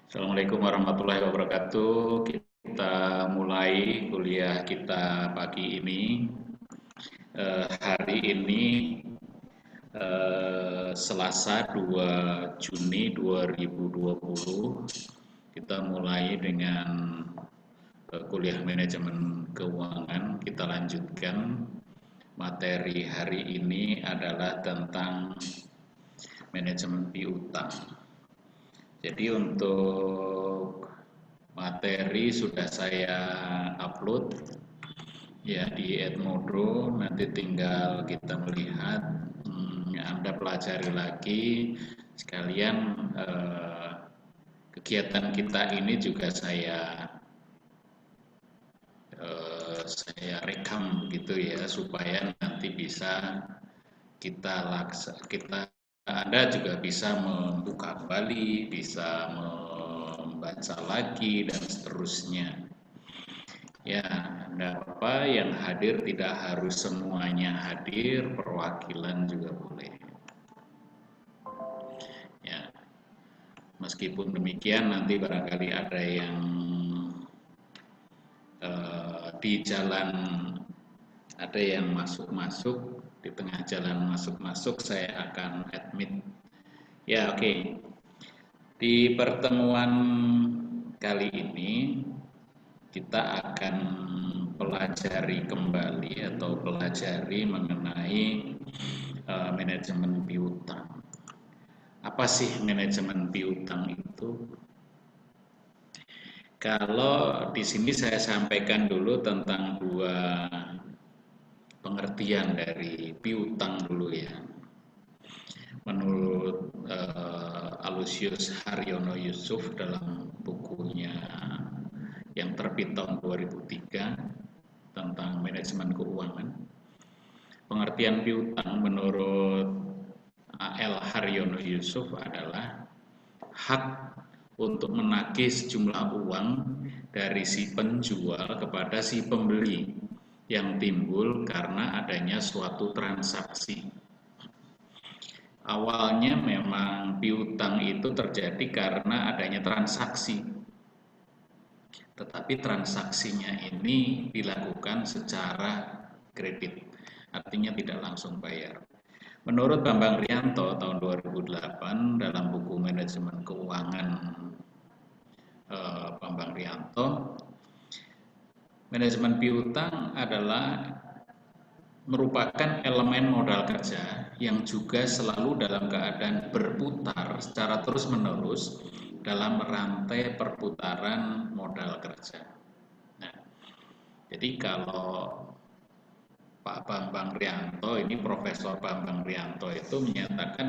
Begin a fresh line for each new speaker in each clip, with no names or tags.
Assalamualaikum warahmatullahi wabarakatuh. Kita mulai kuliah kita pagi ini. Hari ini Selasa 2 Juni 2020. Kita mulai dengan kuliah manajemen keuangan. Kita lanjutkan. Materi hari ini adalah tentang manajemen piutang. Jadi untuk materi sudah saya upload ya di Edmodo, nanti tinggal kita melihat, Anda pelajari lagi sekalian. Kegiatan kita ini juga saya rekam gitu ya, supaya nanti bisa Anda juga bisa membuka kembali, bisa membaca lagi dan seterusnya. Ya, enggak apa, yang hadir tidak harus semuanya hadir, perwakilan juga boleh. Ya, meskipun demikian nanti barangkali ada yang di jalan, ada yang masuk-masuk, di tengah jalan masuk-masuk saya akan admit. Ya, oke. Di pertemuan kali ini kita akan pelajari kembali atau pelajari mengenai manajemen piutang. Apa sih manajemen piutang itu? Kalau di sini saya sampaikan dulu tentang dua pengertian dari piutang dulu ya. Menurut Aloysius Haryono Yusuf dalam bukunya yang terbit tahun 2003 tentang manajemen keuangan, pengertian piutang menurut A.L. Haryono Yusuf adalah hak untuk menagih sejumlah uang dari si penjual kepada si pembeli yang timbul karena adanya suatu transaksi. Awalnya memang piutang itu terjadi karena adanya transaksi, tetapi transaksinya ini dilakukan secara kredit, artinya tidak langsung bayar. Menurut Bambang Rianto tahun 2008 dalam buku Manajemen Keuangan Bambang Rianto, manajemen piutang adalah merupakan elemen modal kerja yang juga selalu dalam keadaan berputar secara terus-menerus dalam rantai perputaran modal kerja. Nah, jadi kalau Pak Bambang Rianto, ini Profesor Bambang Rianto itu menyatakan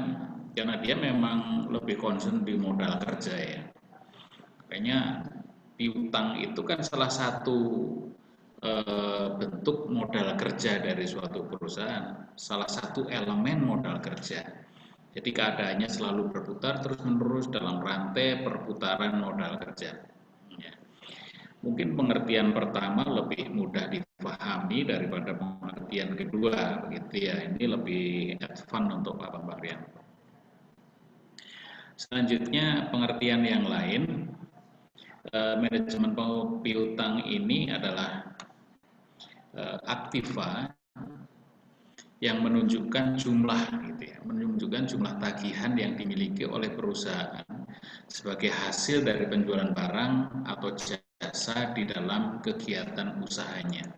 karena dia memang lebih concern di modal kerja ya. Makanya piutang itu kan salah satu bentuk modal kerja dari suatu perusahaan, salah satu elemen modal kerja. Jadi keadaannya selalu berputar terus-menerus dalam rantai perputaran modal kerja. Ya. Mungkin pengertian pertama lebih mudah dipahami daripada pengertian kedua, begitu ya. Ini lebih advance untuk Pak Bambarian. Selanjutnya pengertian yang lain, manajemen piutang ini adalah aktiva yang menunjukkan jumlah gitu ya, menunjukkan jumlah tagihan yang dimiliki oleh perusahaan sebagai hasil dari penjualan barang atau jasa di dalam kegiatan usahanya.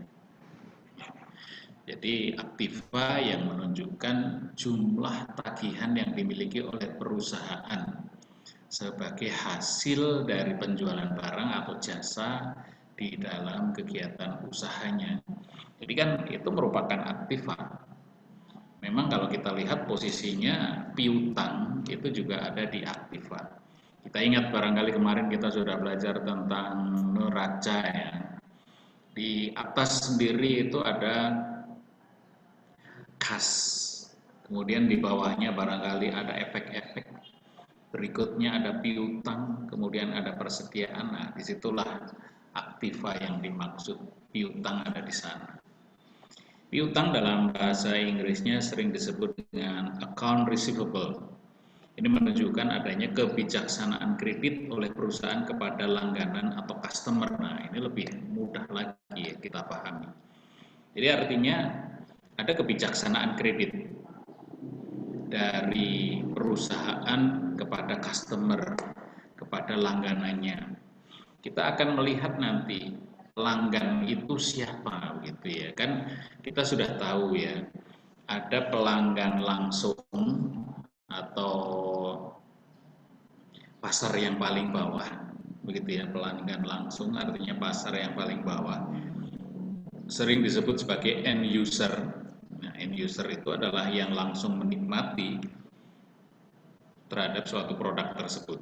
Jadi aktiva yang menunjukkan jumlah tagihan yang dimiliki oleh perusahaan sebagai hasil dari penjualan barang atau jasa di dalam kegiatan usahanya. Jadi kan itu merupakan aktiva. Memang kalau kita lihat posisinya piutang itu juga ada di aktiva. Kita ingat barangkali kemarin kita sudah belajar tentang neraca ya. Di atas sendiri itu ada kas. Kemudian di bawahnya barangkali ada efek-efek. Berikutnya ada piutang, kemudian ada persediaan. Nah, disitulah aktiva yang dimaksud. Piutang ada di sana. Piutang dalam bahasa Inggrisnya sering disebut dengan account receivable. Ini Ini menunjukkan adanya kebijaksanaan kredit oleh perusahaan kepada langganan atau customer. Nah, ini lebih mudah lagi ya kita pahami. Jadi artinya ada kebijaksanaan kredit dari perusahaan kepada customer, kepada langganannya. Kita akan melihat nanti pelanggan itu siapa gitu ya. Kan kita sudah tahu ya, ada pelanggan langsung atau pasar yang paling bawah. Begitu ya, pelanggan langsung artinya pasar yang paling bawah. Sering disebut sebagai end user. Nah, end user itu adalah yang langsung menikmati terhadap suatu produk tersebut.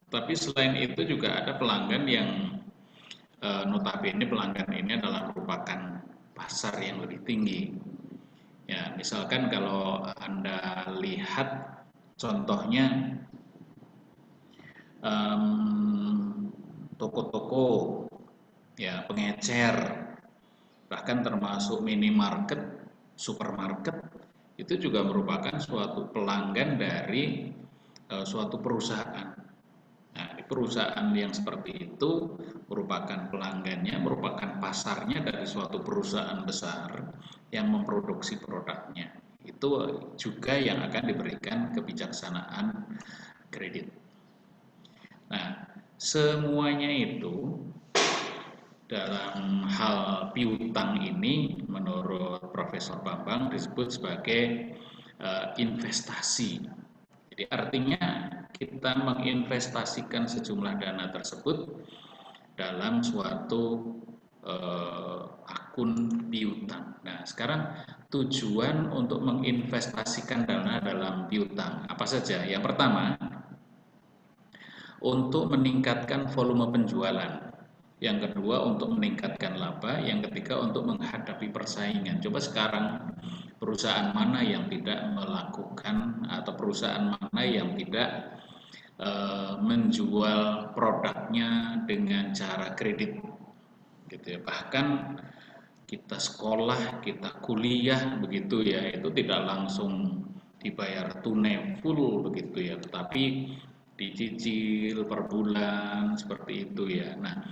Tapi selain itu juga ada pelanggan yang notabene pelanggan ini adalah merupakan pasar yang lebih tinggi. Ya, misalkan kalau Anda lihat contohnya toko-toko, ya pengecer, bahkan termasuk minimarket, supermarket, itu juga merupakan suatu pelanggan dari suatu perusahaan. Nah, di perusahaan yang seperti itu merupakan pelanggannya, merupakan pasarnya dari suatu perusahaan besar yang memproduksi produknya. Itu juga yang akan diberikan kebijaksanaan kredit. Nah, semuanya itu dalam hal piutang ini menurut Profesor Bambang disebut sebagai investasi. Jadi artinya kita menginvestasikan sejumlah dana tersebut dalam suatu akun piutang. Nah, sekarang tujuan untuk menginvestasikan dana dalam piutang apa saja? Yang pertama, untuk meningkatkan volume penjualan. Yang kedua, untuk meningkatkan laba. Yang ketiga, untuk menghadapi persaingan. Coba sekarang perusahaan mana yang tidak melakukan atau perusahaan mana yang tidak menjual produknya dengan cara kredit, gitu ya. Bahkan kita sekolah, kita kuliah begitu ya, itu tidak langsung dibayar tunai full begitu ya, tetapi dicicil per bulan seperti itu ya. Nah,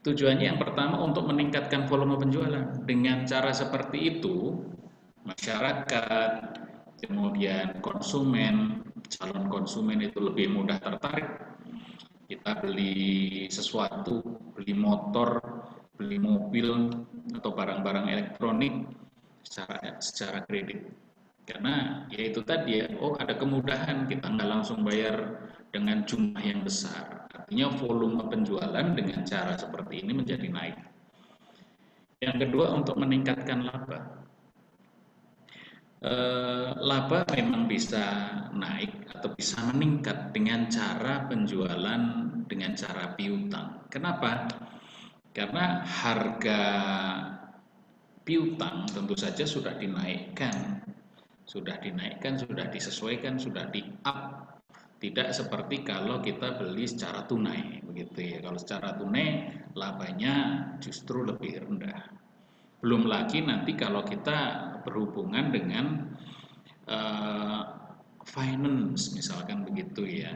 tujuannya yang pertama untuk meningkatkan volume penjualan. Dengan cara seperti itu, masyarakat, kemudian konsumen, calon konsumen itu lebih mudah tertarik. Kita beli sesuatu, beli motor, beli mobil, atau barang-barang elektronik secara kredit. Karena ya itu tadi ya, oh ada kemudahan, kita nggak langsung bayar dengan jumlah yang besar. Artinya volume penjualan dengan cara seperti ini menjadi naik. Yang kedua, untuk meningkatkan laba. Laba memang bisa naik atau bisa meningkat dengan cara penjualan dengan cara piutang. Kenapa? Karena harga piutang tentu saja sudah dinaikkan, sudah disesuaikan, sudah di-up. Tidak seperti kalau kita beli secara tunai, begitu ya. Kalau secara tunai labanya justru lebih rendah. Belum lagi nanti kalau kita berhubungan dengan finance misalkan begitu ya.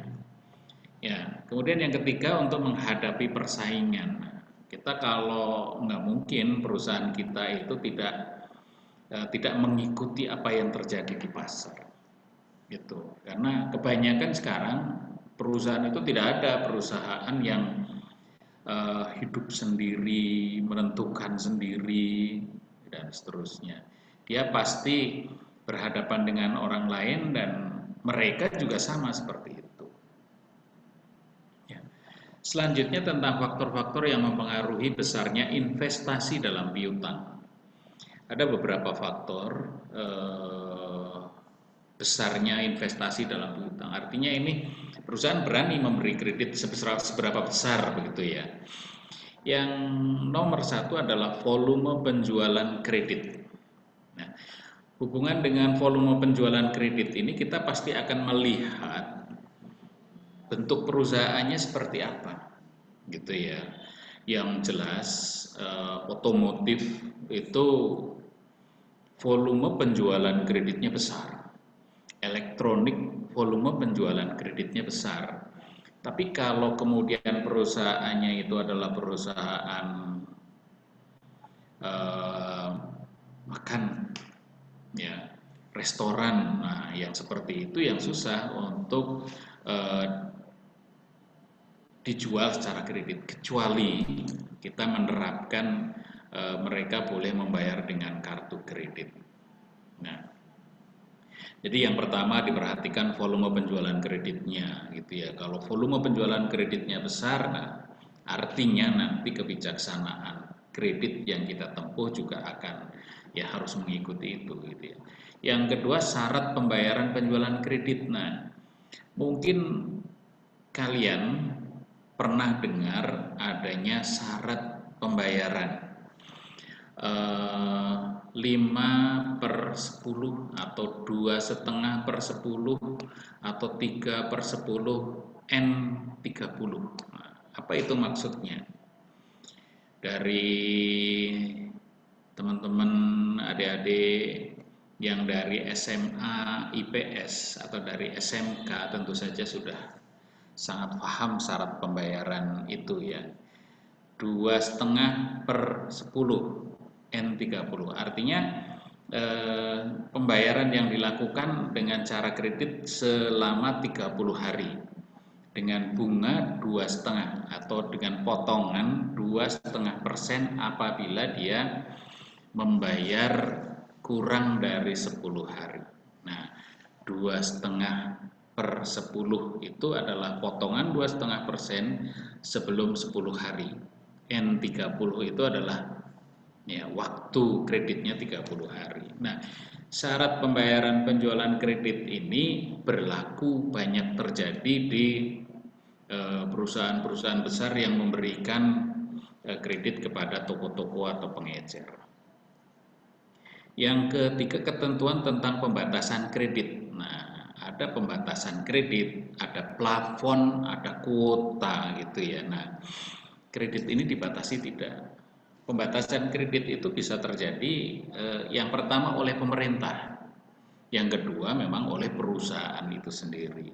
Ya, kemudian yang ketiga untuk menghadapi persaingan. Kita kalau nggak mungkin perusahaan kita itu tidak mengikuti apa yang terjadi di pasar, gitu. Karena kebanyakan sekarang perusahaan itu tidak ada perusahaan yang hidup sendiri, menentukan sendiri, dan seterusnya. Dia pasti berhadapan dengan orang lain dan mereka juga sama seperti itu. Ya. Selanjutnya tentang faktor-faktor yang mempengaruhi besarnya investasi dalam piutang. Ada beberapa faktor besarnya investasi dalam piutang. Artinya ini perusahaan berani memberi kredit seberapa besar begitu ya. Yang nomor satu adalah volume penjualan kredit. Nah, hubungan dengan volume penjualan kredit ini kita pasti akan melihat bentuk perusahaannya seperti apa, gitu ya. Yang jelas otomotif itu volume penjualan kreditnya besar. Elektronik volume penjualan kreditnya besar. Tapi kalau kemudian perusahaannya itu adalah perusahaan makan, ya, restoran, nah yang seperti itu yang susah untuk dijual secara kredit, kecuali kita menerapkan mereka boleh membayar dengan kartu kredit. Nah, jadi yang pertama diperhatikan volume penjualan kreditnya, gitu ya. Kalau volume penjualan kreditnya besar, nah artinya nanti kebijaksanaan kredit yang kita tempuh juga akan ya harus mengikuti itu, gitu ya. Yang kedua, syarat pembayaran penjualan kredit. Nah, mungkin kalian pernah dengar adanya syarat pembayaran 5/10 atau 2,5/10 atau 3/10 N30. Nah, apa itu maksudnya? Dari teman-teman adik-adik yang dari SMA IPS atau dari SMK tentu saja sudah sangat paham syarat pembayaran itu ya. 2,5/10 N30. Artinya pembayaran yang dilakukan dengan cara kredit selama 30 hari dengan bunga 2,5 atau dengan potongan 2,5% apabila dia membayar kurang dari 10 hari. Nah, 2,5/10 itu adalah potongan 2,5% sebelum 10 hari. N30 itu adalah ya waktu kreditnya 30 hari. Nah, syarat pembayaran penjualan kredit ini berlaku banyak terjadi di perusahaan-perusahaan besar yang memberikan kredit kepada toko-toko atau pengecer. Yang ketiga, ketentuan tentang pembatasan kredit. Nah, ada pembatasan kredit, ada plafon, ada kuota gitu ya. Nah, kredit ini dibatasi tidak? Pembatasan kredit itu bisa terjadi yang pertama oleh pemerintah, yang kedua memang oleh perusahaan itu sendiri.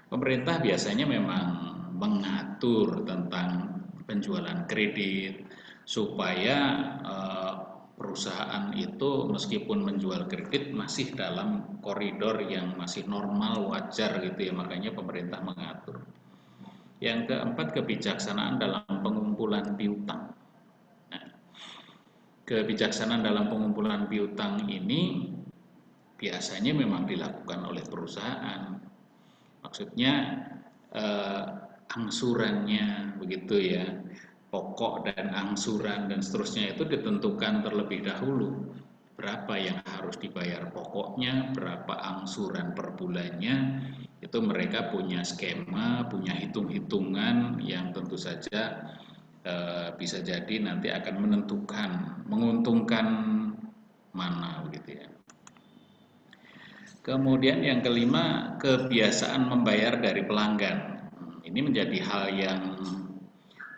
Pemerintah biasanya memang mengatur tentang penjualan kredit supaya perusahaan itu meskipun menjual kredit masih dalam koridor yang masih normal, wajar gitu ya, makanya pemerintah mengatur. Yang keempat, kebijaksanaan dalam pengumpulan piutang. Nah, kebijaksanaan dalam pengumpulan piutang ini biasanya memang dilakukan oleh perusahaan. Maksudnya angsurannya begitu ya, pokok dan angsuran dan seterusnya itu ditentukan terlebih dahulu. Berapa yang harus dibayar pokoknya, berapa angsuran per bulannya, itu mereka punya skema, punya hitung-hitungan yang tentu saja bisa jadi nanti akan menentukan, menguntungkan mana begitu ya. Kemudian yang kelima, kebiasaan membayar dari pelanggan. Ini menjadi hal yang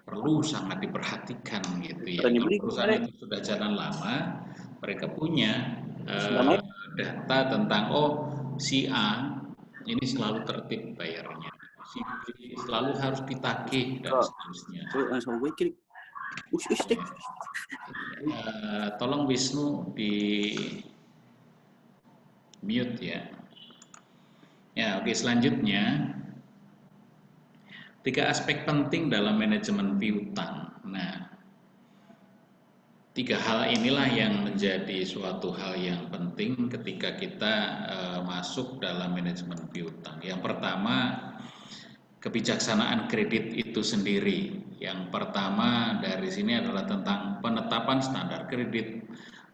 perlu sangat diperhatikan gitu ya. Kalau perusahaan itu sudah jalan lama, mereka punya data tentang si A ini selalu tertib bayarnya, si B selalu harus ditagih dan seterusnya. Tolong Wisnu di mute ya. Ya, oke, selanjutnya 3 aspek penting dalam manajemen piutang. Nah, 3 hal inilah yang menjadi suatu hal yang penting ketika kita masuk dalam manajemen piutang. Yang pertama, kebijaksanaan kredit itu sendiri. Yang pertama dari sini adalah tentang penetapan standar kredit,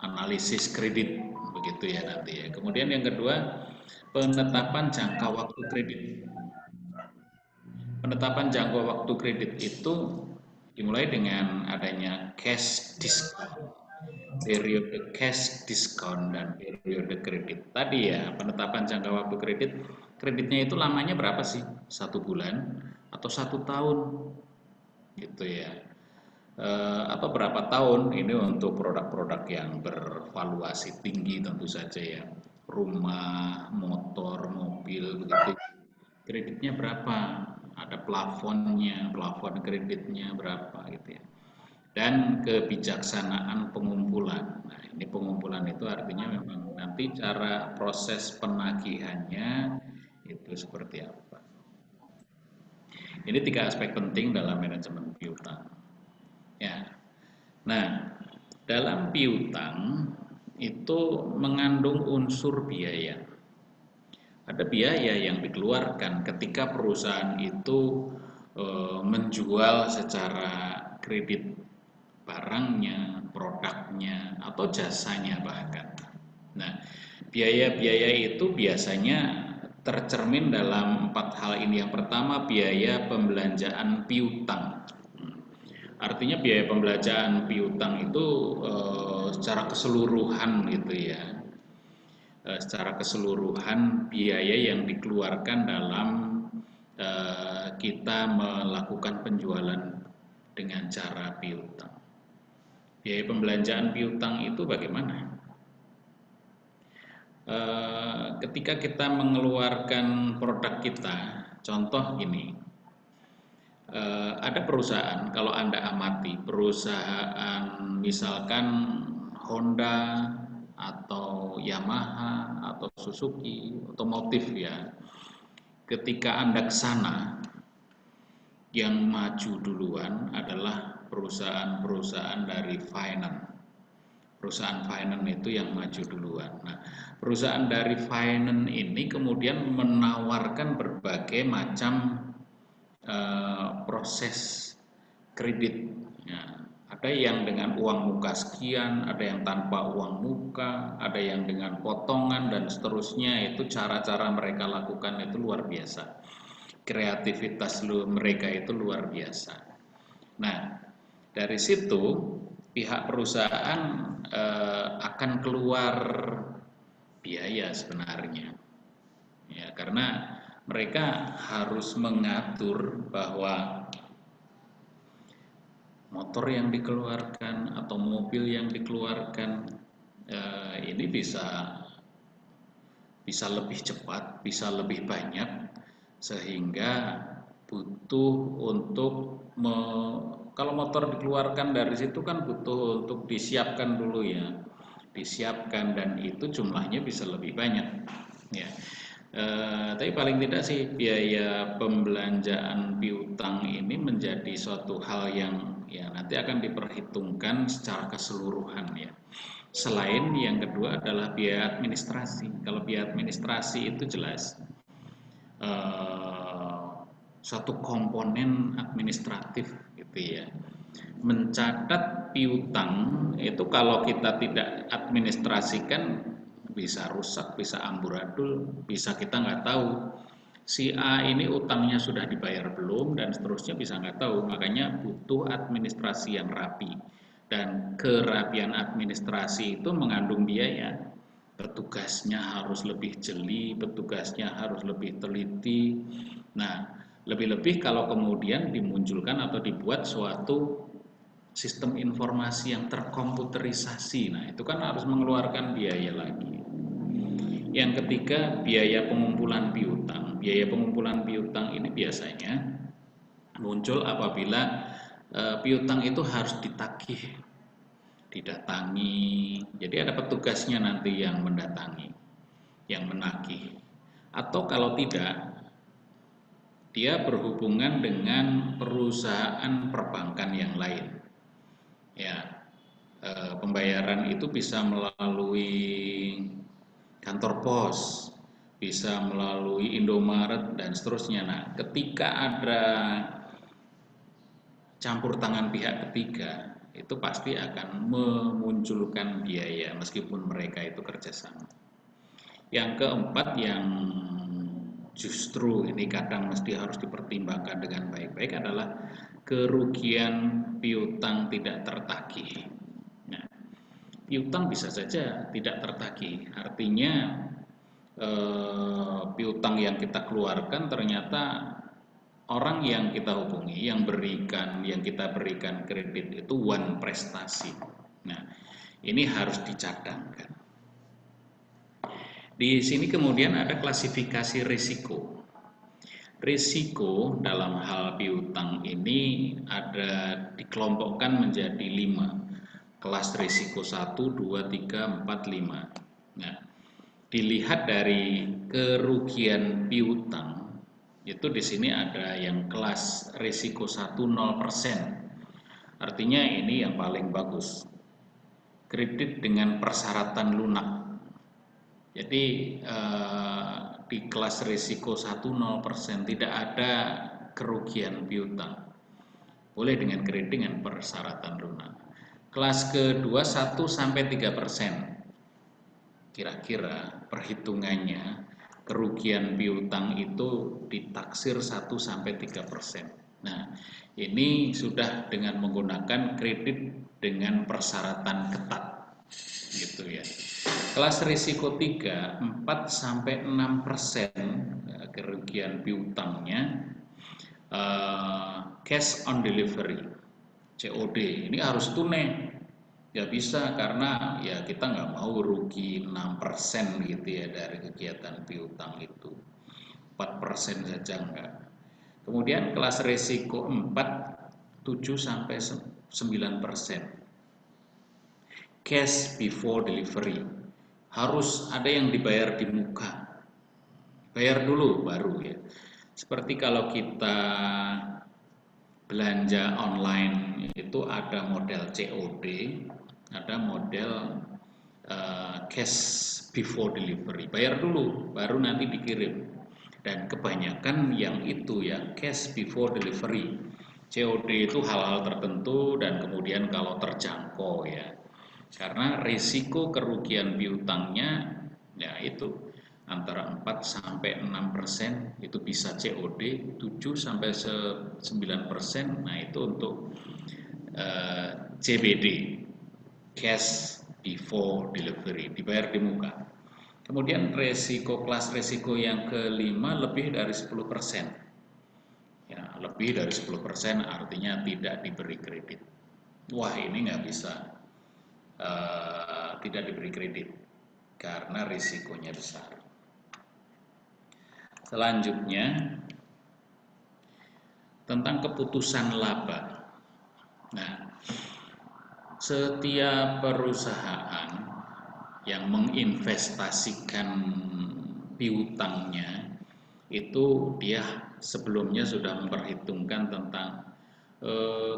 analisis kredit, begitu ya nanti ya. Kemudian yang kedua, penetapan jangka waktu kredit. Penetapan jangka waktu kredit itu dimulai dengan adanya cash discount, periode cash discount dan periode kredit. Tadi ya, penetapan jangka waktu kredit, kreditnya itu lamanya berapa sih? 1 bulan atau 1 tahun gitu ya. Atau berapa tahun, ini untuk produk-produk yang bervaluasi tinggi tentu saja ya. rumah, motor, mobil, begitu. Kreditnya berapa? Ada plafonnya, plafon kreditnya berapa gitu ya. Dan kebijaksanaan pengumpulan. Nah, ini pengumpulan itu artinya memang nanti cara proses penagihannya itu seperti apa. Ini 3 aspek penting dalam manajemen piutang. Ya. Nah, dalam piutang itu mengandung unsur biaya. Ada biaya yang dikeluarkan ketika perusahaan itu menjual secara kredit barangnya, produknya, atau jasanya bahkan. Nah, biaya-biaya itu biasanya tercermin dalam 4 hal ini. Yang pertama, biaya pembelanjaan piutang. Artinya biaya pembelanjaan piutang itu secara keseluruhan gitu ya. Secara keseluruhan biaya yang dikeluarkan dalam kita melakukan penjualan dengan cara piutang. Biaya pembelanjaan piutang itu bagaimana? Ketika kita mengeluarkan produk kita, contoh gini, ada perusahaan, kalau Anda amati, perusahaan misalkan Honda atau Yamaha atau Suzuki, otomotif ya, ketika Anda ke sana, yang maju duluan adalah perusahaan-perusahaan dari finance. Perusahaan finance itu yang maju duluan. Nah, perusahaan dari finance ini kemudian menawarkan berbagai macam proses kredit. Ya, ada yang dengan uang muka sekian, ada yang tanpa uang muka, ada yang dengan potongan dan seterusnya. Itu cara-cara mereka lakukan itu luar biasa. Kreativitas mereka itu luar biasa. Nah, dari situ pihak perusahaan akan keluar biaya sebenarnya, ya karena mereka harus mengatur bahwa motor yang dikeluarkan atau mobil yang dikeluarkan ini bisa lebih cepat, bisa lebih banyak, sehingga butuh untuk kalau motor dikeluarkan dari situ kan butuh untuk disiapkan dulu ya, disiapkan, dan itu jumlahnya bisa lebih banyak ya. Tapi paling tidak sih biaya pembelanjaan piutang ini menjadi suatu hal yang ya nanti akan diperhitungkan secara keseluruhan ya. Selain yang kedua adalah biaya administrasi. Kalau biaya administrasi itu jelas suatu komponen administratif gitu ya. Mencatat piutang itu kalau kita tidak administrasikan bisa rusak, bisa amburadul, bisa kita nggak tahu si A ini utangnya sudah dibayar belum dan seterusnya, bisa nggak tahu. Makanya butuh administrasi yang rapi, dan kerapian administrasi itu mengandung biaya. Petugasnya harus lebih jeli, petugasnya harus lebih teliti. Nah, lebih-lebih kalau kemudian dimunculkan atau dibuat suatu sistem informasi yang terkomputerisasi, nah itu kan harus mengeluarkan biaya lagi. Yang ketiga, biaya pengumpulan piutang. Biaya pengumpulan piutang ini biasanya muncul apabila piutang itu harus ditagih, didatangi. Jadi ada petugasnya nanti yang mendatangi, yang menagih. Atau kalau tidak, dia berhubungan dengan perusahaan perbankan yang lain. Ya, pembayaran itu bisa melalui kantor pos, bisa melalui Indomaret dan seterusnya. Nah, ketika ada campur tangan pihak ketiga, itu pasti akan memunculkan biaya meskipun mereka itu kerjasama. Yang keempat yang justru ini kadang mesti harus dipertimbangkan dengan baik-baik adalah kerugian piutang tidak tertagih. Nah, piutang bisa saja tidak tertagih, artinya piutang yang kita keluarkan ternyata orang yang kita hubungi, yang kita berikan kredit itu one prestasi. Nah, ini harus dicadangkan. Di sini kemudian ada klasifikasi risiko. Risiko dalam hal piutang ini ada dikelompokkan menjadi 5. Kelas risiko 1, 2, 3, 4, 5. Nah, dilihat dari kerugian piutang, itu di sini ada yang kelas risiko 1 0%. Artinya ini yang paling bagus. Kredit dengan persyaratan lunak. Jadi di kelas risiko 1 0% tidak ada kerugian piutang. Boleh dengan kredit dengan persyaratan lunak. Kelas kedua 1 sampai 3%. Kira-kira perhitungannya kerugian piutang itu ditaksir 1 sampai 3%. Nah, ini sudah dengan menggunakan kredit dengan persyaratan ketat, gitu ya. Kelas risiko 3, 4 sampai 6% kerugian piutangnya cash on delivery, COD. Ini harus tunai. Nggak bisa karena ya kita nggak mau rugi 6% gitu ya dari kegiatan piutang itu. 4% saja enggak. Kemudian kelas risiko 4, 7 sampai 9%. Cash before delivery. Harus ada yang dibayar di muka. Bayar dulu baru ya. Seperti kalau kita belanja online itu ada model COD, ada model cash before delivery. Bayar dulu baru nanti dikirim. Dan kebanyakan yang itu ya cash before delivery. COD itu hal-hal tertentu dan kemudian kalau terjangkau ya. Karena risiko kerugian piutangnya ya itu antara 4 sampai 6% itu bisa COD, 7 sampai 9%. Nah, itu untuk CBD, cash before delivery, dibayar di muka. Kemudian kelas resiko yang kelima lebih dari 10%. Ya, lebih dari 10% artinya tidak diberi kredit. Wah, ini nggak bisa. Tidak diberi kredit karena risikonya besar. Selanjutnya tentang keputusan laba. Nah, setiap perusahaan yang menginvestasikan piutangnya itu dia sebelumnya sudah memperhitungkan tentang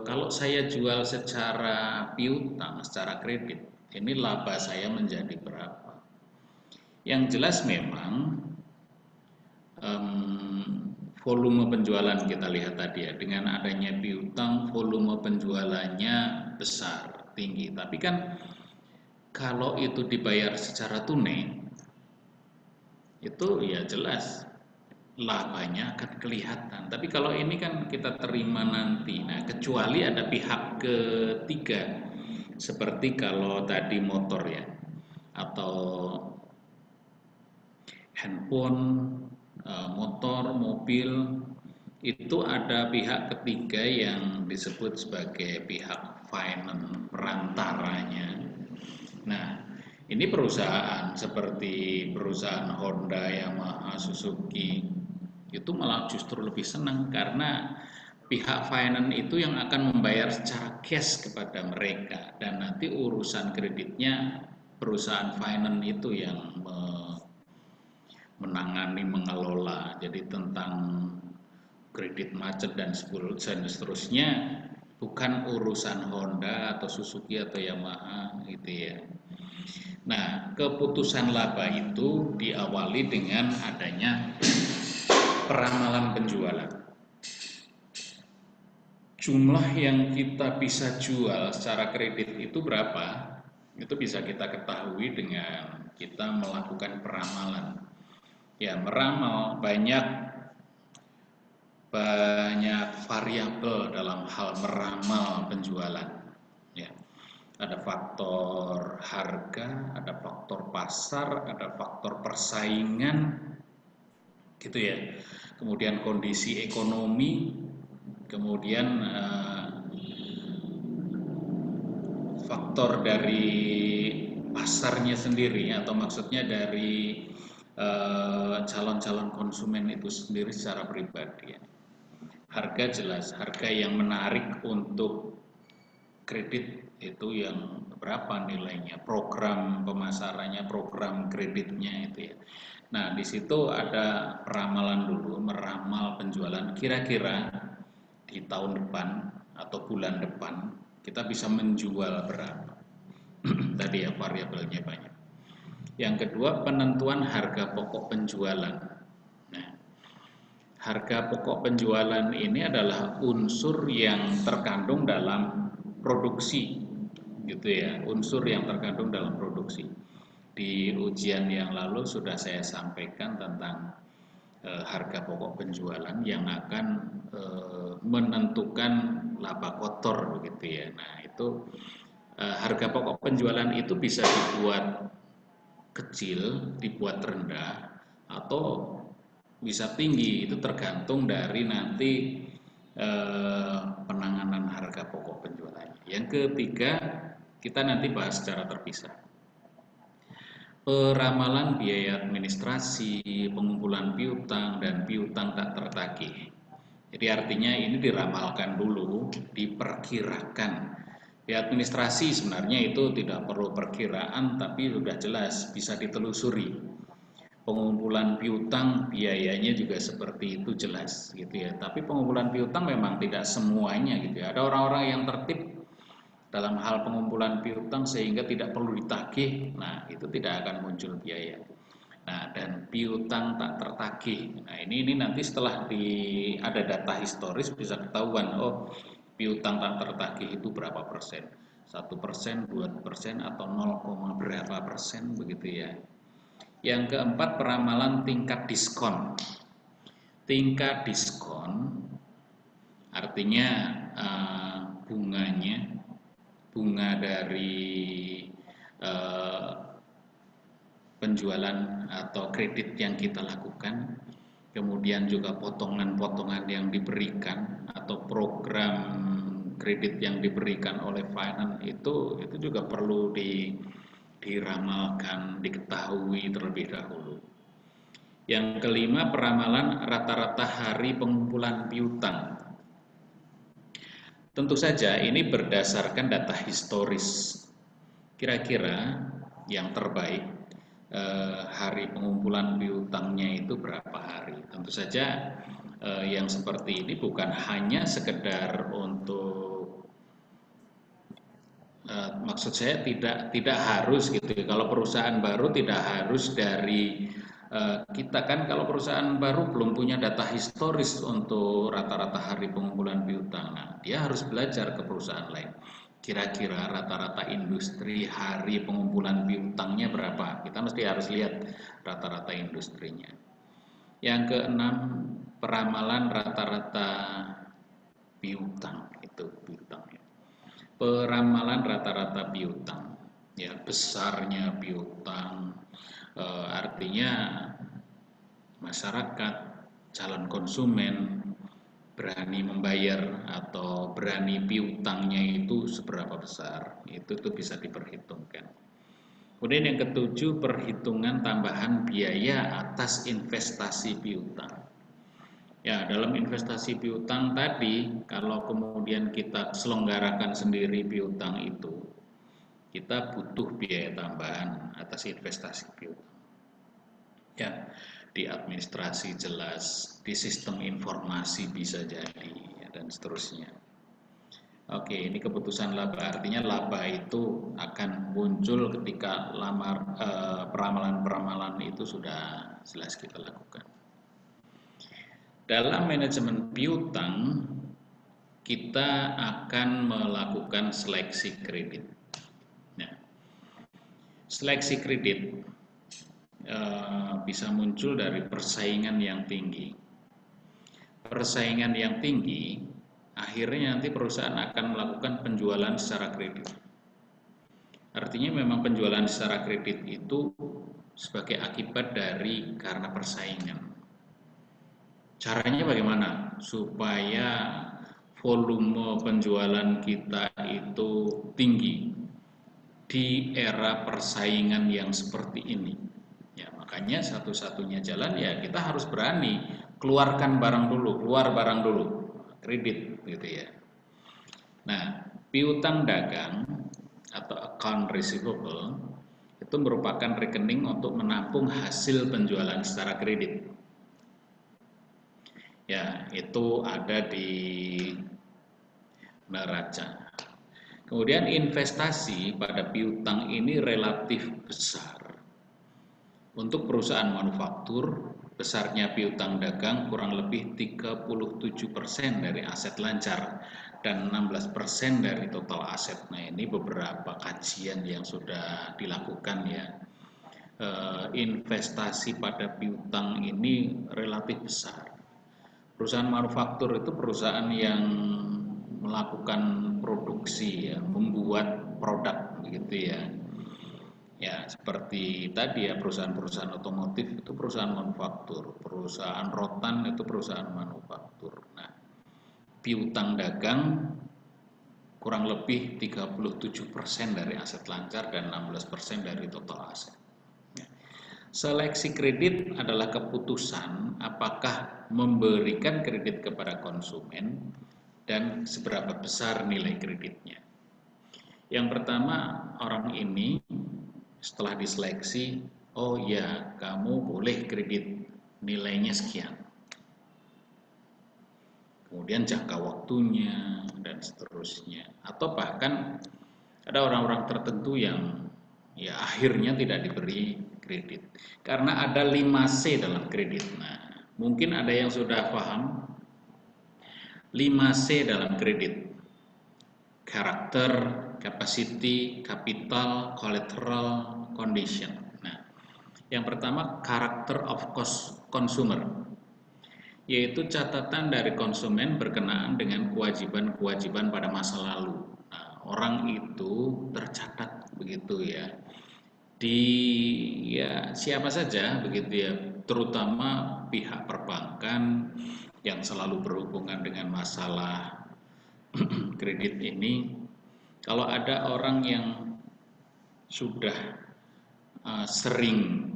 kalau saya jual secara piutang, secara kredit, ini laba saya menjadi berapa? Yang jelas memang volume penjualan kita lihat tadi ya, dengan adanya piutang volume penjualannya besar, tinggi. Tapi kan kalau itu dibayar secara tunai, itu ya jelas labanya akan kelihatan. Tapi kalau ini kan kita terima nanti. Nah, kecuali ada pihak ketiga, seperti kalau tadi motor ya, atau handphone, motor, mobil, itu ada pihak ketiga yang disebut sebagai pihak finance perantaranya. Nah, ini perusahaan seperti perusahaan Honda, Yamaha, Suzuki itu malah justru lebih senang karena pihak finance itu yang akan membayar secara cash kepada mereka dan nanti urusan kreditnya perusahaan finance itu yang menangani, mengelola. Jadi tentang kredit macet dan seterusnya bukan urusan Honda atau Suzuki atau Yamaha gitu ya. Nah, keputusan laba itu diawali dengan adanya peramalan penjualan. Jumlah yang kita bisa jual secara kredit itu berapa? Itu bisa kita ketahui dengan kita melakukan peramalan. Ya, meramal banyak variabel dalam hal meramal penjualan. Ya. Ada faktor harga, ada faktor pasar, ada faktor persaingan, gitu ya. Kemudian kondisi ekonomi, kemudian faktor dari pasarnya sendiri, atau maksudnya dari calon-calon konsumen itu sendiri secara pribadi. Harga jelas, harga yang menarik untuk kredit itu yang berapa nilainya, program pemasarannya, program kreditnya itu ya. Nah, di situ ada peramalan dulu, meramal penjualan kira-kira di tahun depan atau bulan depan kita bisa menjual berapa. Tadi ya variabelnya banyak. Yang kedua, penentuan harga pokok penjualan. Nah, harga pokok penjualan ini adalah unsur yang terkandung dalam produksi, gitu ya, unsur yang terkandung dalam produksi. Di ujian yang lalu sudah saya sampaikan tentang harga pokok penjualan yang akan menentukan laba kotor, begitu ya. Nah, itu harga pokok penjualan itu bisa dibuat kecil, dibuat rendah, atau bisa tinggi, itu tergantung dari nanti penanganan harga pokok penjualannya. Yang ketiga, kita nanti bahas secara terpisah. Peramalan biaya administrasi, pengumpulan piutang, dan piutang tak tertagih. Jadi artinya ini diramalkan dulu, diperkirakan. Di administrasi sebenarnya itu tidak perlu perkiraan, tapi sudah jelas bisa ditelusuri. Pengumpulan piutang biayanya juga seperti itu jelas gitu ya. Tapi pengumpulan piutang memang tidak semuanya gitu ya. Ada orang-orang yang tertib dalam hal pengumpulan piutang sehingga tidak perlu ditagih. Nah, itu tidak akan muncul biaya. Nah, dan piutang tak tertagih. Nah, ini nanti setelah ada data historis bisa ketahuan, oh piutang tak tertagih itu berapa persen. 1%, 2%, atau 0, berapa persen begitu ya. Yang keempat, peramalan tingkat diskon. Tingkat diskon artinya bunganya, bunga dari penjualan atau kredit yang kita lakukan, kemudian juga potongan-potongan yang diberikan atau program kredit yang diberikan oleh finance itu juga perlu diramalkan, diketahui terlebih dahulu. Yang kelima, peramalan rata-rata hari pengumpulan piutang. Tentu saja ini berdasarkan data historis. Kira-kira yang terbaik hari pengumpulan piutangnya itu berapa hari. Tentu saja yang seperti ini bukan hanya sekedar untuk maksud saya tidak harus gitu ya. Kalau perusahaan baru tidak harus dari kita kan, kalau perusahaan baru belum punya data historis untuk rata-rata hari pengumpulan piutang. Nah, dia harus belajar ke perusahaan lain. Kira-kira rata-rata industri hari pengumpulan piutangnya berapa? Kita mesti harus lihat rata-rata industrinya. Yang keenam, peramalan rata-rata piutang itu piutangnya. Peramalan rata-rata piutang, ya, besarnya piutang, artinya masyarakat, calon konsumen berani membayar atau berani piutangnya itu seberapa besar, itu bisa diperhitungkan. Kemudian yang ketujuh, perhitungan tambahan biaya atas investasi piutang. Ya, dalam investasi piutang tadi, kalau kemudian kita selenggarakan sendiri piutang itu, kita butuh biaya tambahan atas investasi piutang. Ya, di administrasi jelas, di sistem informasi bisa jadi, ya, dan seterusnya. Oke, ini keputusan laba, artinya laba itu akan muncul ketika peramalan-peramalan itu sudah jelas kita lakukan. Dalam manajemen piutang, kita akan melakukan seleksi kredit. Nah, seleksi kredit bisa muncul dari persaingan yang tinggi. Persaingan yang tinggi, akhirnya nanti perusahaan akan melakukan penjualan secara kredit. Artinya memang penjualan secara kredit itu sebagai akibat dari karena persaingan. Caranya bagaimana? Supaya volume penjualan kita itu tinggi di era persaingan yang seperti ini. Ya, makanya satu-satunya jalan ya kita harus berani keluarkan barang dulu, keluar barang dulu, kredit gitu ya. Nah, piutang dagang atau account receivable itu merupakan rekening untuk menampung hasil penjualan secara kredit. Ya, itu ada di neraca. Kemudian investasi pada piutang ini relatif besar. Untuk perusahaan manufaktur, besarnya piutang dagang kurang lebih 37% dari aset lancar dan 16% dari total aset. Nah, ini beberapa kajian yang sudah dilakukan ya. Investasi pada piutang ini relatif besar. Perusahaan manufaktur itu perusahaan yang melakukan produksi ya, membuat produk begitu ya. Ya, seperti tadi ya, perusahaan-perusahaan otomotif itu perusahaan manufaktur, perusahaan rotan itu perusahaan manufaktur. Nah, piutang dagang kurang lebih 37% dari aset lancar dan 16% dari total aset. Ya. Seleksi kredit adalah keputusan apakah memberikan kredit kepada konsumen dan seberapa besar nilai kreditnya. Yang pertama, orang ini setelah diseleksi, oh ya, kamu boleh kredit nilainya sekian. Kemudian jangka waktunya dan seterusnya. Atau bahkan ada orang-orang tertentu yang ya akhirnya tidak diberi kredit. Karena ada 5C dalam kredit. Nah, mungkin ada yang sudah paham 5C dalam kredit. Karakter, capacity, capital, collateral, condition. Nah, yang pertama karakter of consumer, yaitu catatan dari konsumen berkenaan dengan kewajiban-kewajiban pada masa lalu. Nah, orang itu tercatat begitu ya di ya siapa saja begitu ya, terutama pihak perbankan yang selalu berhubungan dengan masalah kredit ini. Kalau ada orang yang sudah sering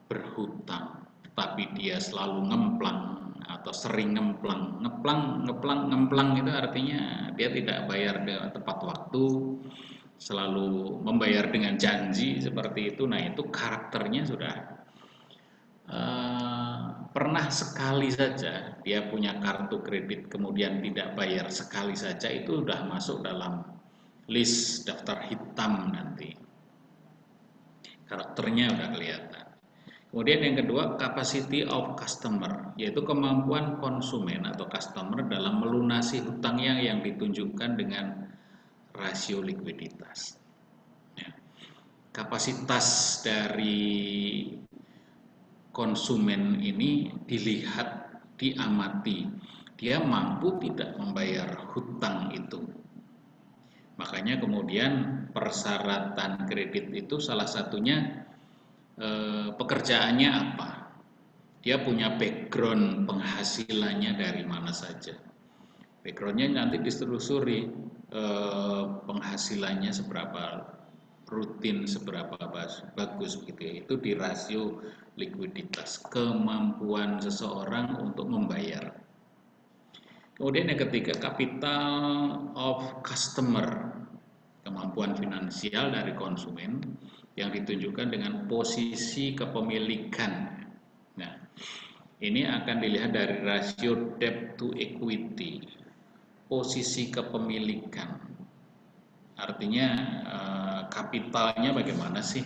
berhutang tapi dia selalu ngemplang atau sering ngemplang itu artinya dia tidak bayar tepat waktu, selalu membayar dengan janji seperti itu. Nah, itu karakternya sudah pernah sekali saja dia punya kartu kredit kemudian tidak bayar sekali saja, itu sudah masuk dalam list daftar hitam nanti. Karakternya udah kelihatan. Kemudian yang kedua, capacity of customer, yaitu kemampuan konsumen atau customer dalam melunasi hutangnya yang ditunjukkan dengan rasio likuiditas. Ya. Kapasitas dari konsumen ini dilihat, diamati, dia mampu tidak membayar hutang itu. Makanya kemudian persyaratan kredit itu salah satunya pekerjaannya apa, dia punya background penghasilannya dari mana saja. Backgroundnya nanti ditelusuri, penghasilannya seberapa rutin, seberapa bagus gitu ya. Itu di rasio likuiditas, kemampuan seseorang untuk membayar. Kemudian yang ketiga, capital of customer, kemampuan finansial dari konsumen yang ditunjukkan dengan posisi kepemilikan. Nah, ini akan dilihat dari rasio debt to equity, posisi kepemilikan. Artinya kapitalnya bagaimana sih?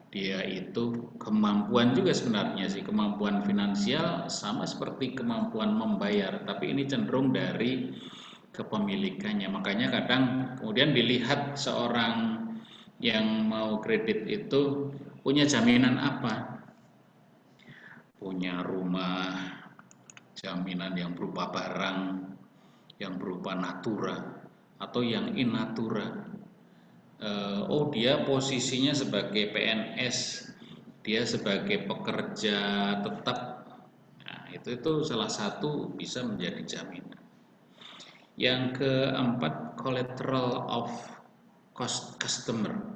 Dia itu kemampuan juga sebenarnya sih, kemampuan finansial sama seperti kemampuan membayar, tapi ini cenderung dari kepemilikannya. Makanya kadang kemudian dilihat seorang yang mau kredit itu punya jaminan apa? Punya rumah, jaminan yang berupa barang, yang berupa natura, atau yang in natura. Oh, dia posisinya sebagai PNS, dia sebagai pekerja tetap. Nah, itu salah satu bisa menjadi jaminan. Yang keempat, collateral of customer,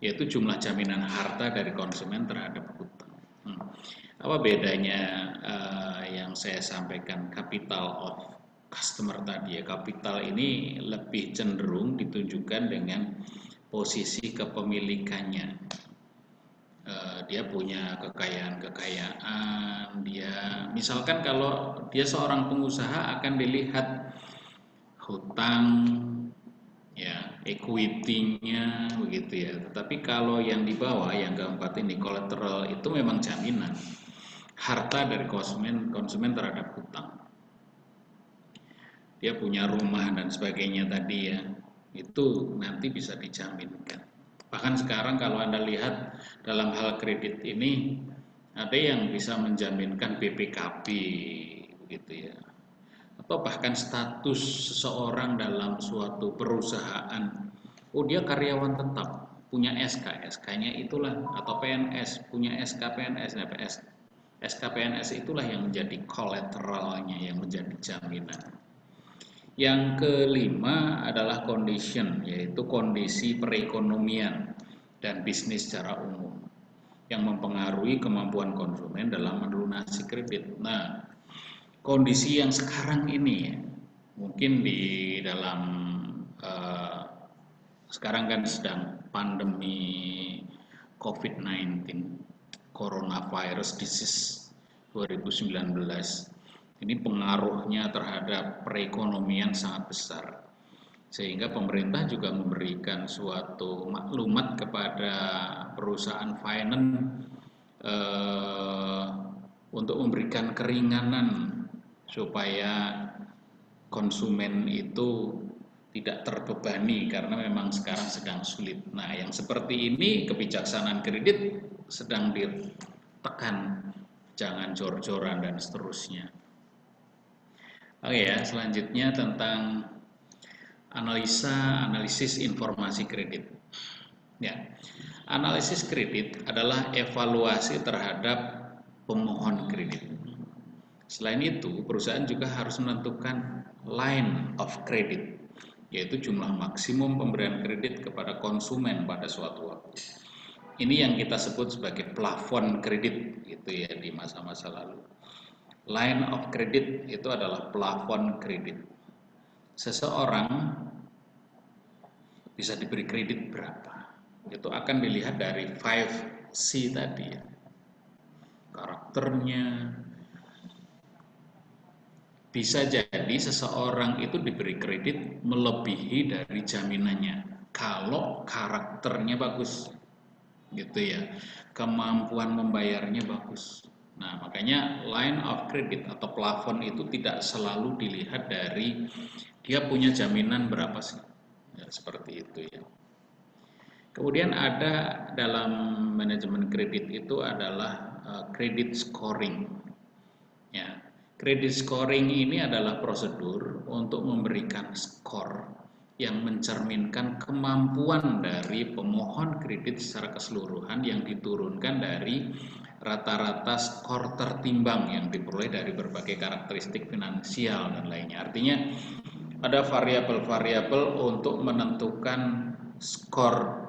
yaitu jumlah jaminan harta dari konsumen terhadap hutang. Apa bedanya yang saya sampaikan capital of customer tadi ya? Capital ini lebih cenderung ditunjukkan dengan posisi kepemilikannya. Dia punya kekayaan, dia misalkan kalau dia seorang pengusaha akan dilihat hutang, ya, equity-nya begitu ya. Tetapi kalau yang di bawah, yang keempat ini, collateral, itu memang jaminan harta dari konsumen terhadap hutang. Dia punya rumah dan sebagainya tadi ya, itu nanti bisa dijaminkan. Bahkan sekarang kalau Anda lihat dalam hal kredit ini, ada yang bisa menjaminkan BPKB begitu ya, atau bahkan status seseorang dalam suatu perusahaan. Oh, dia karyawan tetap, punya SK, SK-nya itulah, atau PNS, punya SK PNS, nah, SK PNS itulah yang menjadi kolateralnya, yang menjadi jaminan. Yang kelima adalah condition, yaitu kondisi perekonomian dan bisnis secara umum yang mempengaruhi kemampuan konsumen dalam melunasi kredit. Nah, kondisi yang sekarang ini mungkin di dalam sekarang kan sedang pandemi COVID-19, coronavirus disease 2019. Ini pengaruhnya terhadap perekonomian sangat besar, sehingga pemerintah juga memberikan suatu maklumat kepada perusahaan finance untuk memberikan keringanan supaya konsumen itu tidak terbebani karena memang sekarang sedang sulit. Nah, yang seperti ini kebijaksanaan kredit sedang ditekan, jangan jor-joran dan seterusnya. Oke ya, selanjutnya tentang analisis informasi kredit. Ya, analisis kredit adalah evaluasi terhadap pemohon kredit. Selain itu, perusahaan juga harus menentukan line of credit, yaitu jumlah maksimum pemberian kredit kepada konsumen pada suatu waktu. Ini yang kita sebut sebagai plafon kredit gitu ya di masa-masa lalu. Line of credit itu adalah plafon kredit. Seseorang bisa diberi kredit berapa? Itu akan dilihat dari 5C tadi ya. Karakternya. Bisa jadi seseorang itu diberi kredit melebihi dari jaminannya kalau karakternya bagus gitu ya, kemampuan membayarnya bagus. Nah, makanya line of credit atau plafon itu tidak selalu dilihat dari dia punya jaminan berapa sih, ya, seperti itu ya. Kemudian ada dalam manajemen kredit itu adalah credit scoring. Ya, credit scoring ini adalah prosedur untuk memberikan skor yang mencerminkan kemampuan dari pemohon kredit secara keseluruhan yang diturunkan dari rata-rata skor tertimbang yang diperoleh dari berbagai karakteristik finansial dan lainnya. Artinya ada variabel-variabel untuk menentukan skor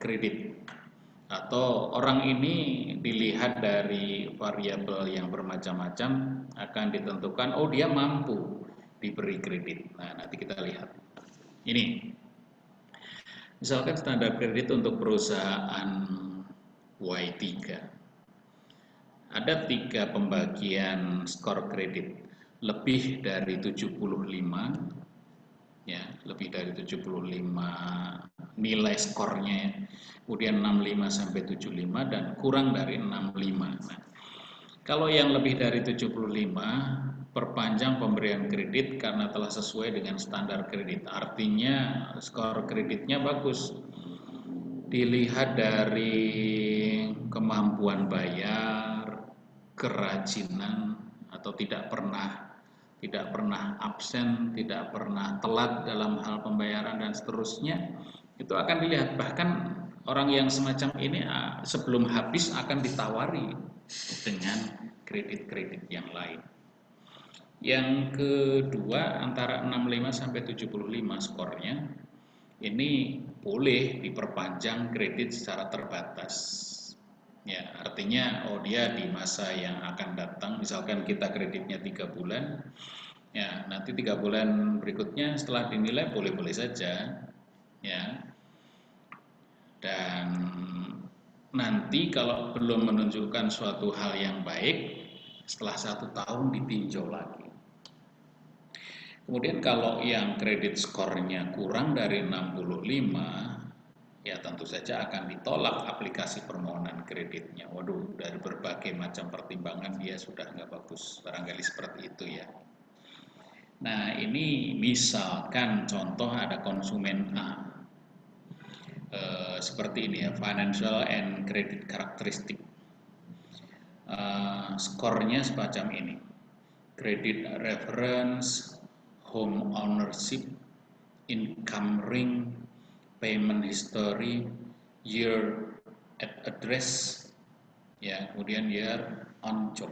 kredit, atau orang ini dilihat dari variabel yang bermacam-macam akan ditentukan, oh dia mampu diberi kredit. Nah, nanti kita lihat. Ini, misalkan standar kredit untuk perusahaan Y3. Ada 3 pembagian skor kredit, lebih dari 75, ya, lebih dari 75 nilai skornya, kemudian 65 sampai 75 dan kurang dari 65. Nah, kalau yang lebih dari 75, perpanjang pemberian kredit karena telah sesuai dengan standar kredit. Artinya skor kreditnya bagus. Dilihat dari kemampuan bayar, kerajinan, atau tidak pernah absen, tidak pernah telat dalam hal pembayaran dan seterusnya, itu akan dilihat. Bahkan orang yang semacam ini sebelum habis akan ditawari dengan kredit-kredit yang lain. Yang kedua, antara 65 sampai 75 skornya, ini boleh diperpanjang kredit secara terbatas. Ya, artinya dia di masa yang akan datang, misalkan kita kreditnya 3 bulan, ya nanti 3 bulan berikutnya setelah dinilai boleh-boleh saja, ya. Dan nanti kalau belum menunjukkan suatu hal yang baik, setelah 1 tahun ditinjau lagi. Kemudian kalau yang kredit skornya kurang dari 65, ya tentu saja akan ditolak aplikasi permohonan kreditnya. Waduh, dari berbagai macam pertimbangan dia sudah nggak bagus, barangkali seperti itu ya. Nah, ini misalkan contoh ada konsumen A. Seperti ini ya, financial and credit characteristic. Skornya semacam ini. Credit reference, home ownership, income ring, payment history, year at address, ya, kemudian year on job.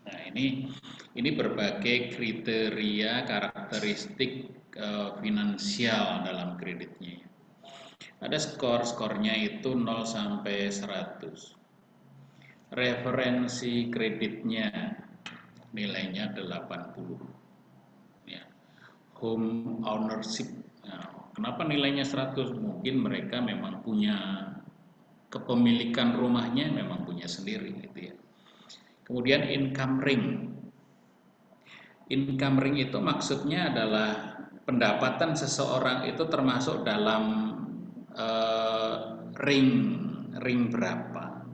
Nah, ini berbagai kriteria karakteristik finansial dalam kreditnya. Ada skornya itu 0 sampai 100. Referensi kreditnya nilainya 80. Ya. Home ownership. Nah, kenapa nilainya 100? Mungkin mereka memang punya kepemilikan rumahnya, memang punya sendiri gitu ya. Kemudian income ring. Income ring itu maksudnya adalah pendapatan seseorang itu termasuk dalam ring berapa.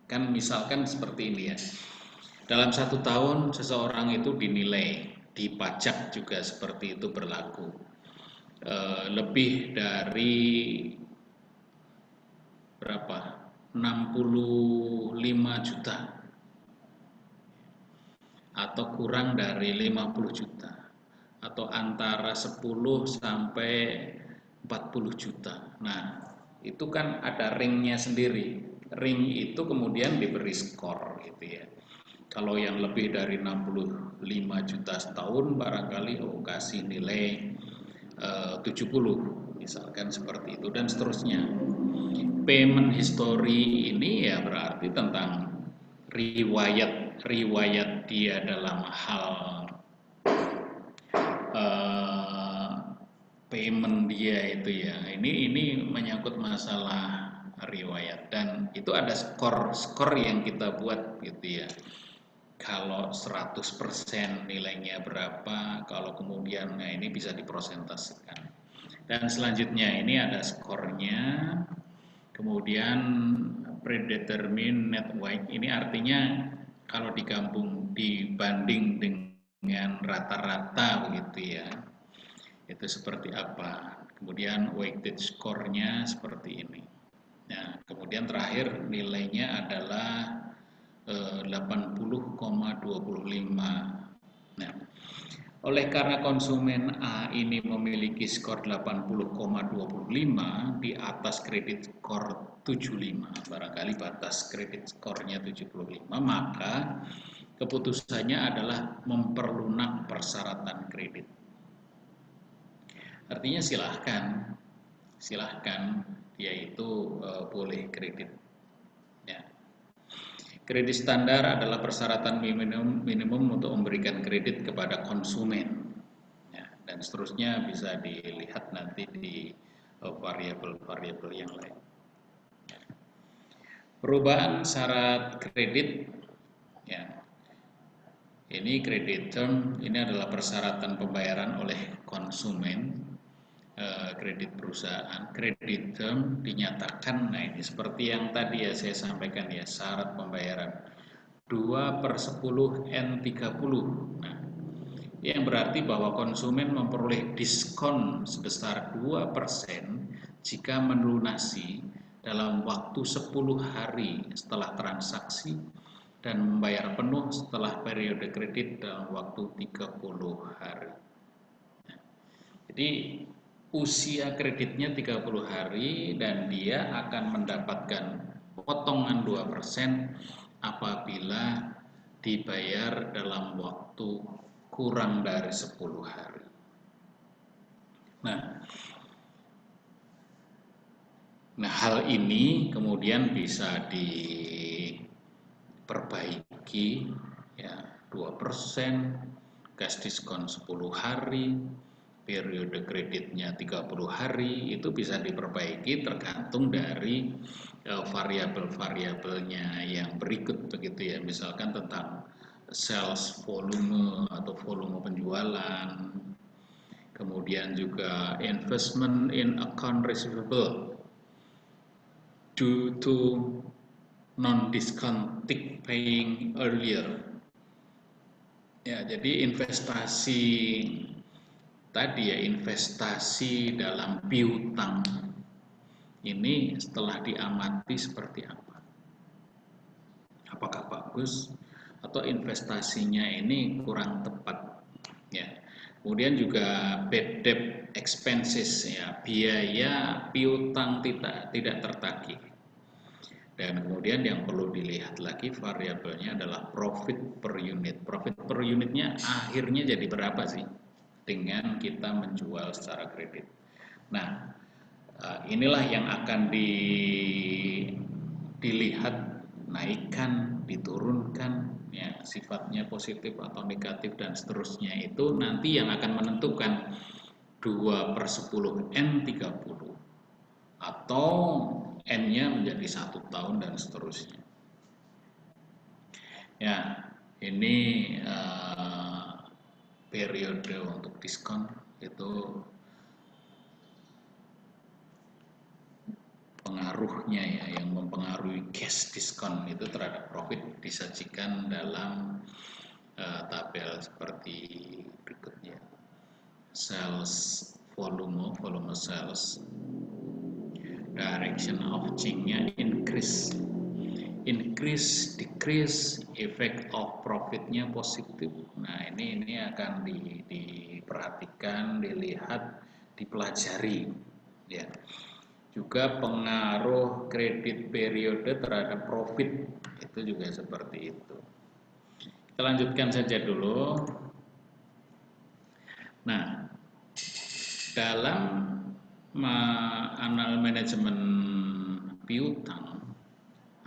Kan misalkan seperti ini ya. Dalam 1 tahun seseorang itu dinilai, di pajak juga seperti itu berlaku. Lebih dari berapa? 65 juta atau kurang dari 50 juta atau antara 10 sampai 40 juta. Nah, itu kan ada ringnya sendiri. Ring itu kemudian diberi skor gitu ya. Kalau yang lebih dari 65 juta setahun barangkali kasih nilai 70 misalkan seperti itu dan seterusnya. Payment history ini ya berarti tentang riwayat dia dalam hal payment dia itu ya. Ini menyangkut masalah riwayat dan itu ada skor yang kita buat gitu ya. Kalau 100% nilainya berapa, kalau kemudian ini bisa diprosentasikan. Dan selanjutnya ini ada skornya. Kemudian predetermined net worth ini artinya kalau dibanding dengan rata-rata begitu ya. Itu seperti apa. Kemudian weighted score-nya seperti ini. Nah, kemudian terakhir nilainya adalah 80,25. Nah, oleh karena konsumen A ini memiliki skor 80,25 di atas kredit skor 75, barangkali batas kredit skornya 75, maka keputusannya adalah memperlunak persyaratan kredit. Artinya silahkan dia itu boleh kredit. Ya. Kredit standar adalah persyaratan minimum untuk memberikan kredit kepada konsumen. Ya, dan seterusnya bisa dilihat nanti di variabel-variabel yang lain. Perubahan syarat kredit. Ya. Ini kredit term, ini adalah persyaratan pembayaran oleh konsumen. Kredit perusahaan, kredit term dinyatakan, nah ini seperti yang tadi ya saya sampaikan ya, syarat pembayaran 2/10 N30. Nah, yang berarti bahwa konsumen memperoleh diskon sebesar 2% jika melunasi dalam waktu 10 hari setelah transaksi dan membayar penuh setelah periode kredit dalam waktu 30 hari. Nah, jadi usia kreditnya 30 hari dan dia akan mendapatkan potongan 2% apabila dibayar dalam waktu kurang dari 10 hari. Nah, Nah, hal ini kemudian bisa diperbaiki ya, 2%, cash diskon 10 hari, periode kreditnya 30 hari, itu bisa diperbaiki tergantung dari variabel-variabelnya yang berikut begitu ya. Misalkan tentang sales volume atau volume penjualan, kemudian juga investment in account receivable due to non-discount tick paying earlier. Ya, jadi investasi tadi ya, investasi dalam piutang ini setelah diamati seperti apa? Apakah bagus atau investasinya ini kurang tepat? Ya. Kemudian juga bad debt expenses ya, biaya piutang tidak tertagih. Dan kemudian yang perlu dilihat lagi variabelnya adalah profit per unit. Profit per unitnya akhirnya jadi berapa sih dengan kita menjual secara kredit. Nah, inilah yang akan dilihat, naikkan, diturunkan, ya, sifatnya positif atau negatif dan seterusnya, itu nanti yang akan menentukan 2/10 N30 atau N-nya menjadi 1 tahun dan seterusnya. Ya, ini periode untuk diskon itu pengaruhnya ya, yang mempengaruhi cash diskon itu terhadap profit disajikan dalam tabel seperti berikutnya. Sales volume sales, direction of change-nya increase, decrease, effect of profitnya positif. Nah, ini akan diperhatikan, dilihat, dipelajari ya. Juga pengaruh kredit periode terhadap profit itu juga seperti itu. Kita lanjutkan saja dulu. Nah, dalam manajemen piutang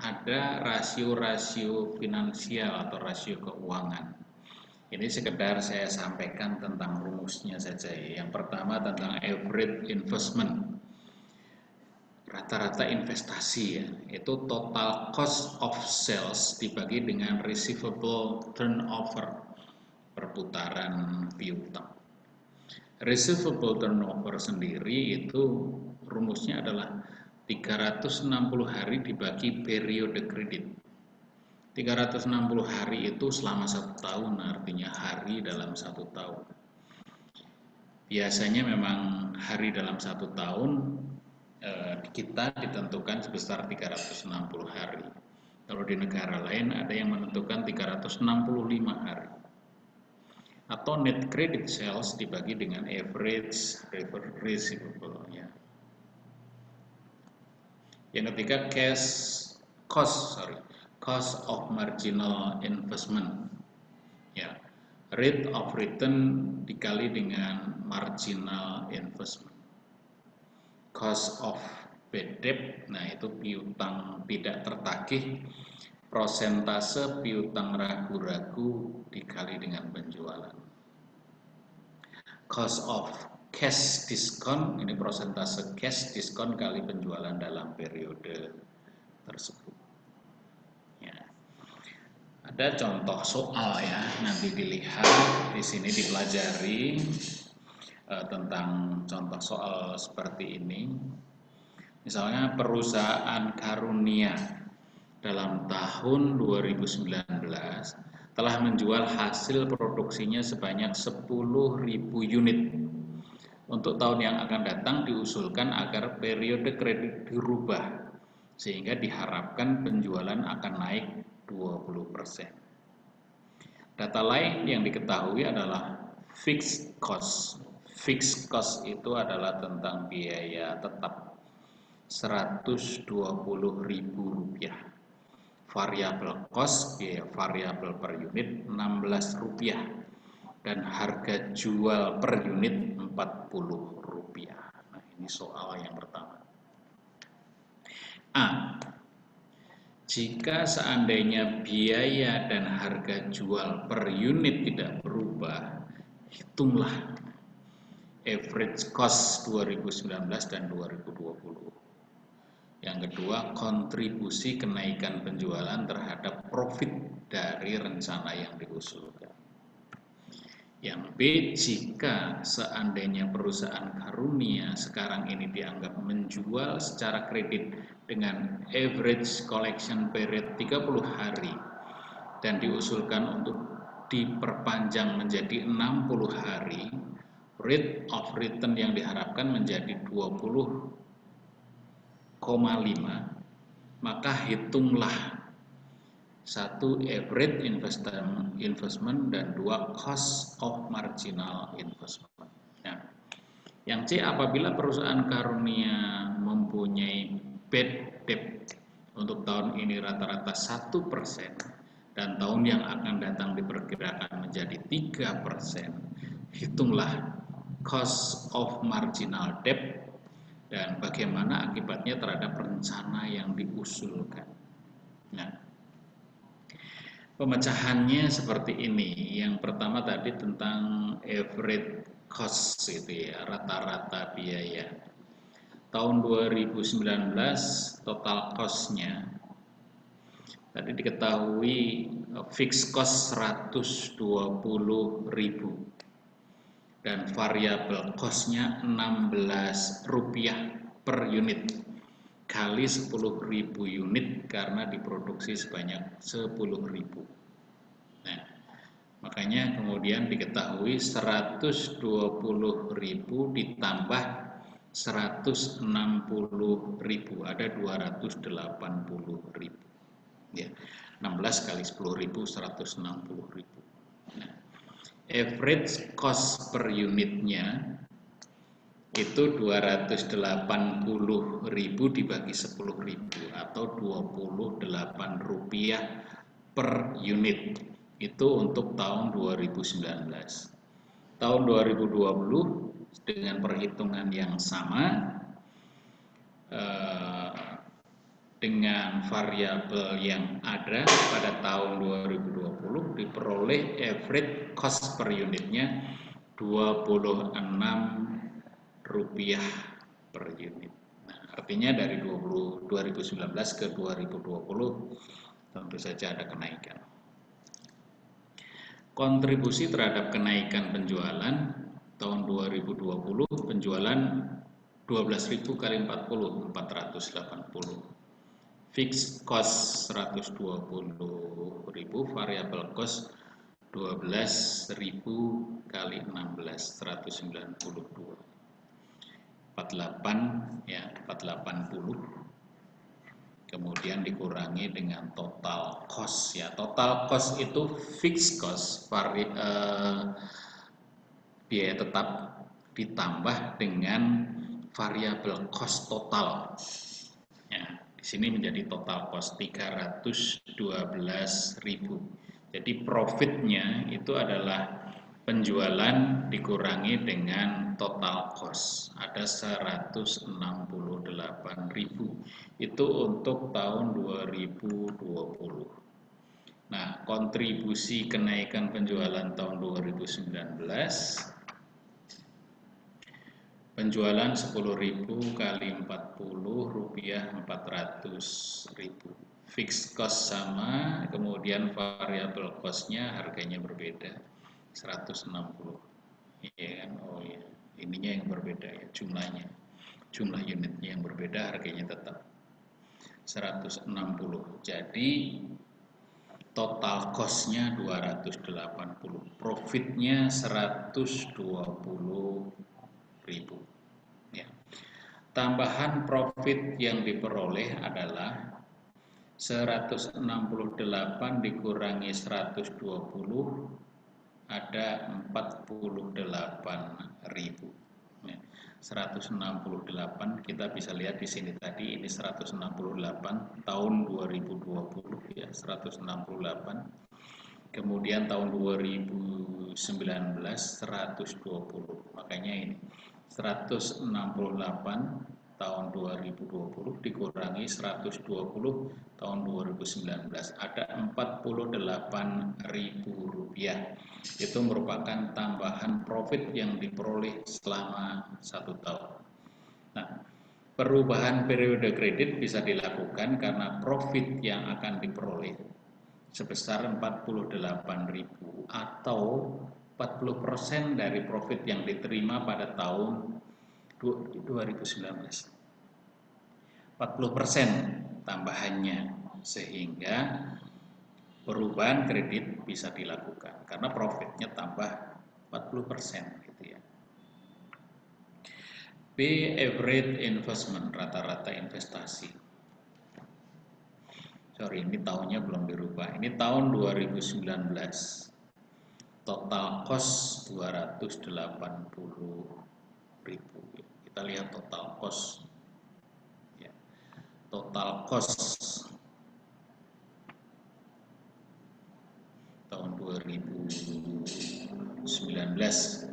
ada rasio-rasio finansial atau rasio keuangan. Ini sekedar saya sampaikan tentang rumusnya saja. Yang pertama tentang average investment, rata-rata investasi ya, itu total cost of sales dibagi dengan receivable turnover, perputaran piutang. Receivable turnover sendiri itu rumusnya adalah 360 hari dibagi periode kredit. 360 hari itu selama 1 tahun, artinya hari dalam 1 tahun. Biasanya memang hari dalam 1 tahun kita ditentukan sebesar 360 hari. Kalau di negara lain ada yang menentukan 365 hari. Atau net credit sales dibagi dengan average receivable ya. Yang ketiga cost of marginal investment ya. Rate of return dikali dengan marginal investment. Cost of bad debt, nah itu piutang tidak tertagih, prosentase piutang ragu-ragu dikali dengan penjualan. Cost of cash diskon, ini prosentase cash diskon kali penjualan dalam periode tersebut. Ya. Ada contoh soal ya, nanti dilihat di sini dipelajari tentang contoh soal seperti ini. Misalnya perusahaan Karunia dalam tahun 2019 telah menjual hasil produksinya sebanyak 10.000 unit. Untuk tahun yang akan datang diusulkan agar periode kredit dirubah sehingga diharapkan penjualan akan naik 20%. Data lain yang diketahui adalah fixed cost. Fixed cost itu adalah tentang biaya tetap Rp120.000. Variabel cost, biaya variabel per unit Rp16 dan harga jual per unit Rp40. Nah, ini soal yang pertama. A. Jika seandainya biaya dan harga jual per unit tidak berubah, hitunglah average cost 2019 dan 2020. Yang kedua, kontribusi kenaikan penjualan terhadap profit dari rencana yang diusulkan. Yang B, jika seandainya perusahaan Karunia sekarang ini dianggap menjual secara kredit dengan average collection period 30 hari dan diusulkan untuk diperpanjang menjadi 60 hari, rate of return yang diharapkan menjadi 20,5, maka hitunglah satu, average investment dan dua, cost of marginal investment. Nah, yang C, apabila perusahaan Karunia mempunyai bad debt untuk tahun ini rata-rata 1% dan tahun yang akan datang diperkirakan menjadi 3%, hitunglah cost of marginal debt dan bagaimana akibatnya terhadap rencana yang diusulkan. Nah, pemecahannya seperti ini. Yang pertama tadi tentang average cost itu ya, rata-rata biaya. Tahun 2019 total cost-nya tadi diketahui fixed cost 120.000 dan variable cost-nya 16 rupiah per unit kali 10.000 unit karena diproduksi sebanyak 10.000. Nah, makanya kemudian diketahui 120.000 ditambah 160.000, ada 280.000. Ya, 16 kali 10.000, 160.000. Nah, average cost per unitnya itu 280.000 dibagi 10.000 atau 28 rupiah per unit. Itu untuk tahun 2019. Tahun 2020 dengan perhitungan yang sama dengan variabel yang ada pada tahun 2020 diperoleh average cost per unitnya 26 rupiah per unit. Nah, artinya dari 2019 ke 2020 tentu saja ada kenaikan. Kontribusi terhadap kenaikan penjualan tahun 2020 penjualan 12.000 kali 40, 480. Fixed cost 120.000, variable cost 12.000 kali 16, 192. 48 ya, 480. Kemudian dikurangi dengan total cost ya. Total cost itu fixed cost biaya tetap ditambah dengan variable cost total. Ya, di sini menjadi total cost 312.000. Jadi profitnya itu adalah penjualan dikurangi dengan total cost, ada 168.000. Itu untuk tahun 2020. Nah, kontribusi kenaikan penjualan tahun 2019, penjualan 10.000 kali 40 rupiah 400.000. Fixed cost sama, kemudian variable cost-nya harganya berbeda 160. Iya kan? Oh ya, ininya yang berbeda ya, jumlahnya. Jumlah unitnya yang berbeda, harganya tetap 160. Jadi total cost-nya 280, profitnya 120.000. Ya. Tambahan profit yang diperoleh adalah 168 dikurangi 120 ada 48.000. Ya. 168 kita bisa lihat di sini tadi ini 168 tahun 2020 ya, 168. Kemudian tahun 2019 120. Makanya ini 168 tahun 2020 dikurangi 120 tahun 2019, ada Rp48.000. Itu merupakan tambahan profit yang diperoleh selama 1 tahun. Nah, perubahan periode kredit bisa dilakukan karena profit yang akan diperoleh sebesar 48.000 atau 40% dari profit yang diterima pada tahun 2019. 40% tambahannya, sehingga perubahan kredit bisa dilakukan karena profitnya tambah 40% gitu ya. B. Average investment, rata-rata investasi. Sorry, ini tahunnya belum dirubah. Ini tahun 2019. Total cost 280.000. Kita lihat total cost. Ya. Total cost tahun 2019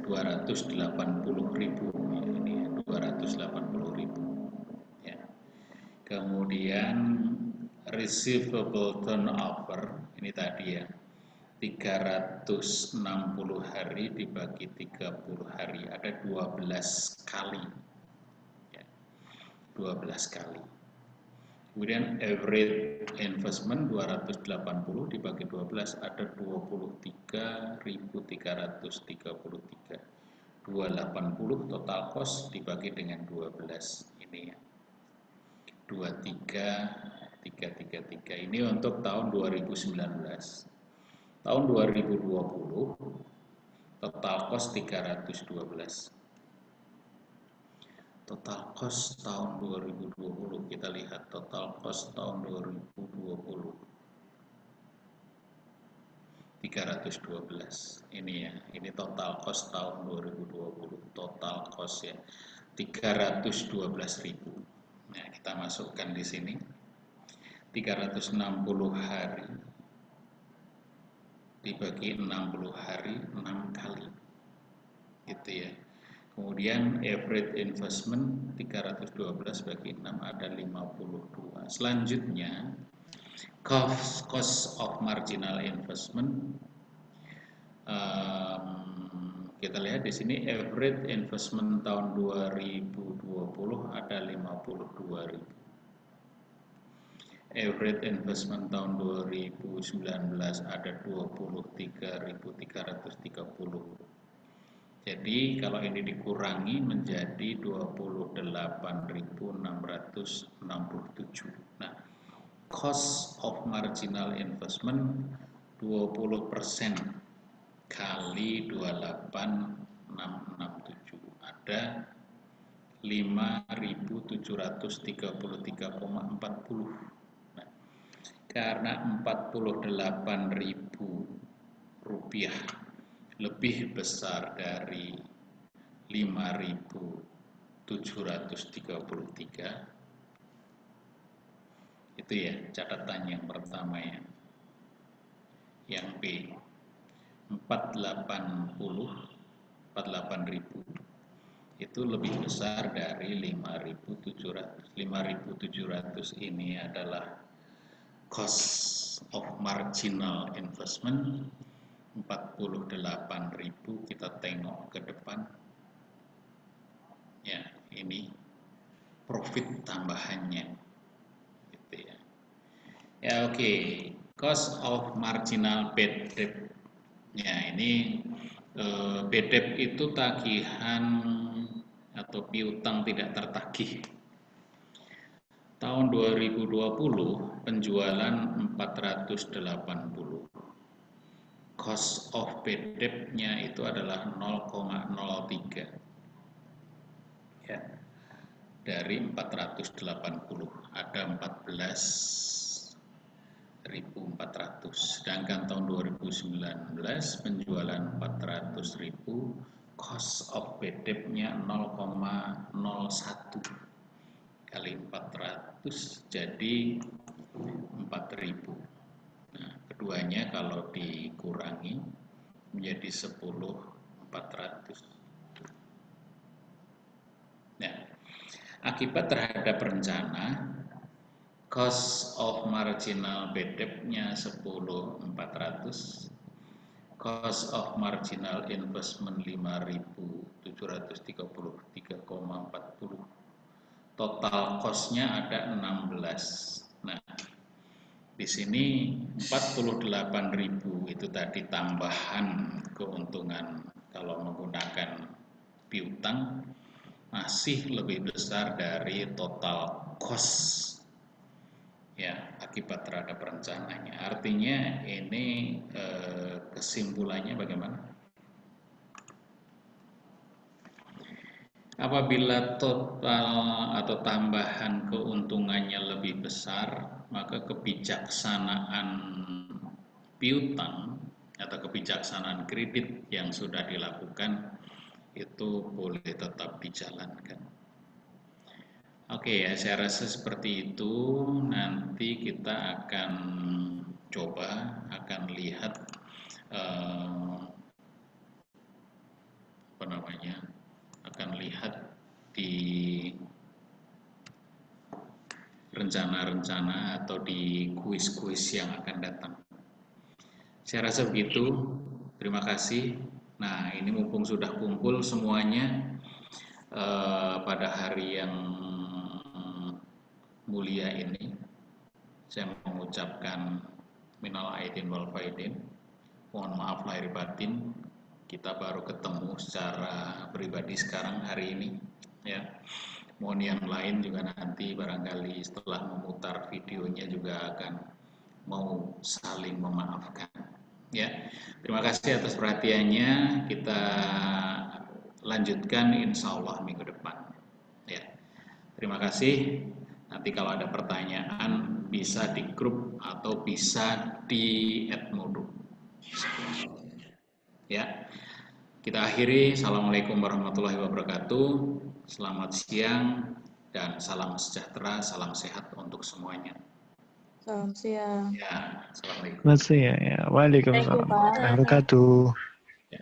280.000. Ini 280.000. Ya. Kemudian receivable turnover, ini tadi ya, 360 hari dibagi 30 hari, ada 12 kali ya, 12 kali. Kemudian average investment 280 dibagi 12 ada 23.333. 280 total cost dibagi dengan 12 ini ya, 23.333. Ini untuk tahun 2019. Tahun 2020 total cost 312. Total cost tahun 2020, kita lihat total cost tahun 2020 312. Ini ya, ini total cost tahun 2020, total cost ya 312.000. Nah, kita masukkan di sini 360 hari dibagi 60 hari 6 kali gitu ya. Kemudian average investment 312 bagi 6 ada 52. Selanjutnya cost of marginal investment, kita lihat di sini average investment tahun 2020 ada 52.000. Average investment tahun 2019 ada 23.330. Jadi kalau ini dikurangi menjadi 28.667. Nah, cost of marginal investment 20% kali 28.667 ada 5.733,40. Nah, karena 48.000 rupiah lebih besar dari 5.733, itu ya catatan yang pertama ya. Yang B 48.000 itu lebih besar dari 5.700. 5.700 ini adalah cost of marginal investment. 48.000 kita tengok ke depan ya, ini profit tambahannya gitu ya. Ya oke. Cost of marginal bad debt ya, ini bad debt itu tagihan atau piutang tidak tertagih. Tahun 2020 penjualan 480. Cost of bad debt-nya itu adalah 0,03 ya, dari 480 ada 14.400. Sedangkan tahun 2019 penjualan 400.000, cost of bad debt-nya 0,01 kali 400 jadi 4.000. Nah, keduanya kalau dikurangi menjadi 10.400. Nah, akibat terhadap rencana, cost of marginal bad debt-nya 10.400, cost of marginal investment 5.733,40, total cost-nya ada 16. Nah, di sini 48.000 itu tadi tambahan keuntungan kalau menggunakan piutang masih lebih besar dari total cost ya akibat terhadap rencananya. Artinya ini kesimpulannya bagaimana? Apabila total atau tambahan keuntungannya lebih besar, maka kebijaksanaan piutang atau kebijaksanaan kredit yang sudah dilakukan itu boleh tetap dijalankan. Oke ya, saya rasa seperti itu. Nanti kita akan coba, akan lihat akan lihat di rencana-rencana atau di kuis-kuis yang akan datang. Saya rasa begitu. Terima kasih. Nah, ini mumpung sudah kumpul semuanya pada hari yang mulia ini, saya mengucapkan minal aidin wal faidin. Mohon maaf lahir batin. Kita baru ketemu secara pribadi sekarang hari ini, ya. Mohon yang lain juga nanti barangkali setelah memutar videonya juga akan mau saling memaafkan, ya. Terima kasih atas perhatiannya. Kita lanjutkan insya Allah minggu depan, ya. Terima kasih. Nanti kalau ada pertanyaan bisa di grup atau bisa di @modu. Ya, kita akhiri. Assalamualaikum warahmatullahi wabarakatuh. Selamat siang dan salam sejahtera, salam sehat untuk semuanya.
Salam siang.
Ya, assalamualaikum.
Selamat siang ya. Waalaikumsalam warahmatullahi wabarakatuh.
Ya.